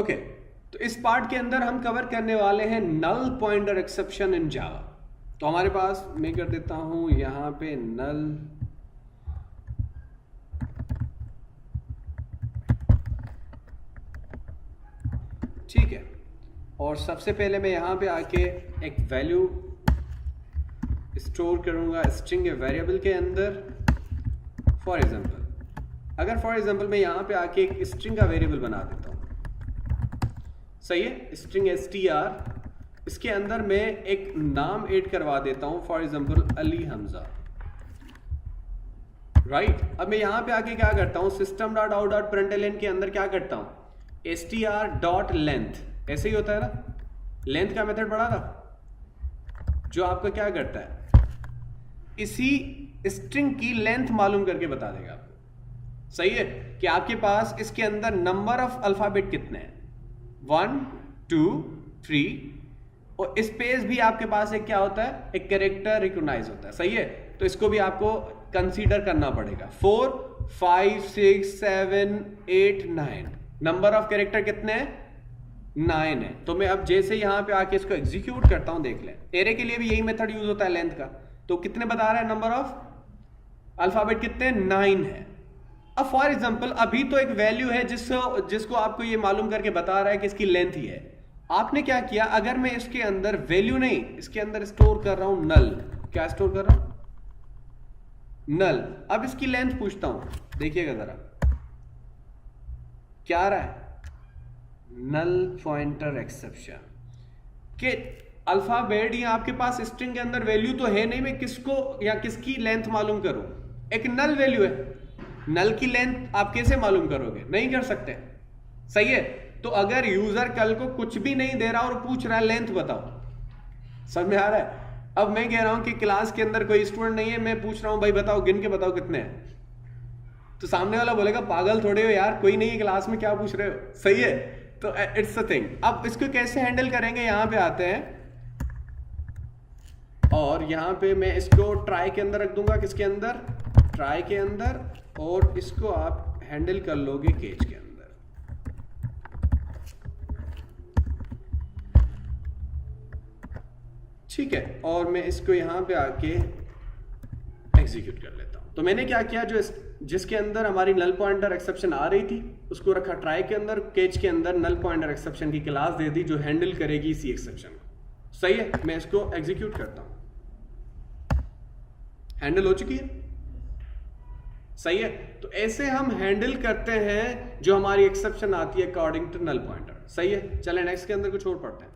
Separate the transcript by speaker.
Speaker 1: Okay, तो इस part के अंदर हम कवर करने वाले हैं नल पॉइंटर एक्सेप्शन इन जावा। तो हमारे पास मैं कर देता हूं यहां पे नल ठीक है, और सबसे पहले मैं यहां पे आके एक वैल्यू स्टोर करूंगा स्ट्रिंग वेरिएबल के अंदर। फॉर एग्जांपल अगर फॉर एग्जांपल मैं यहां पे आके एक स्ट्रिंग का वेरिएबल बना देता हूं, सही है, स्ट्रिंग str, इसके अंदर मैं एक नाम ऐड करवा देता हूं, for example Ali Hamza, right. अब मैं यहां पे आके क्या करता हूं, system.out.println के अंदर क्या करता हूं, str.length, ऐसे ही होता है ना, लेंथ का मेथड पढ़ा था जो आपको क्या करता है, इसी स्ट्रिंग की लेंथ मालूम करके बता देगा आपको, सही है, कि आपके पास इसके अंदर नंबर ऑफ अल्फाबेट कितने हैं, 1 2 3, और स्पेस भी आपके पास एक क्या होता है, एक कैरेक्टर रिकॉग्नाइज होता है, सही है। तो इसको भी आपको कंसीडर करना पड़ेगा। 4 5 6 7 8 9, नंबर ऑफ कैरेक्टर कितने हैं, 9 है। तो मैं अब जैसे यहां पे आके इसको एग्जीक्यूट करता हूं, देख लें, एरे के लिए भी यही मेथड यूज होता है लेंथ का। तो कितने बता रहा है, नंबर ऑफ अल्फाबेट कितने, 9 है। अब फॉर एग्जांपल अभी तो एक वैल्यू है जिसको आपको ये मालूम करके बता रहा है कि इसकी लेंथ ही है। आपने क्या किया, अगर मैं इसके अंदर वैल्यू नहीं, इसके अंदर स्टोर कर रहा हूं नल, क्या स्टोर कर रहा हूं, नल। अब इसकी लेंथ पूछता हूं, देखिएगा जरा क्या आ रहा है, नल पॉइंटर एक्सेप्शन के अल्फाबेट, या आपके पास स्ट्रिंग के अंदर वैल्यू तो है नहीं, मैं किसको या किसकी लेंथ मालूम करूं, एक नल वैल्यू है, नल की लेंथ आप कैसे मालूम करोगे, नहीं कर सकते, सही है। तो अगर यूजर कल को कुछ भी नहीं दे रहा और पूछ रहा है लेंथ बताओ, समझ में आ रहा है। अब मैं कह रहा हूं कि क्लास के अंदर कोई स्टूडेंट नहीं है, मैं पूछ रहा हूं भाई बताओ, गिन के बताओ कितने हैं, तो सामने वाला बोलेगा पागल थोड़े हो यार, कोई नहीं है क्लास में, क्या पूछ रहे हो, सही है। तो इट्स अ थिंग। अब इसको कैसे हैंडल करेंगे, यहां पे आते हैं और यहां पे मैं इसको ट्राई के अंदर रख दूंगा, किसके अंदर, ट्राई के अंदर, और इसको आप हैंडल कर लोगे केज के अंदर, ठीक है। और मैं इसको यहां पे आके एग्जीक्यूट कर लेता हूं। तो मैंने क्या किया, जो जिसके अंदर हमारी नल पॉइंटर एक्सेप्शन आ रही थी उसको रखा ट्राई के अंदर, केज के अंदर नल पॉइंटर एक्सेप्शन की क्लास दे दी जो हैंडल करेगी इसी एक्सेप्शन को, सही है। मैं इसको एग्जीक्यूट करता हूं, हैंडल हो चुकी है, सही है। तो ऐसे हम हैंडल करते हैं जो हमारी एक्सेप्शन आती है अकॉर्डिंग टू नल पॉइंटर, सही है। चलें नेक्स्ट के अंदर कुछ और पढ़ते हैं।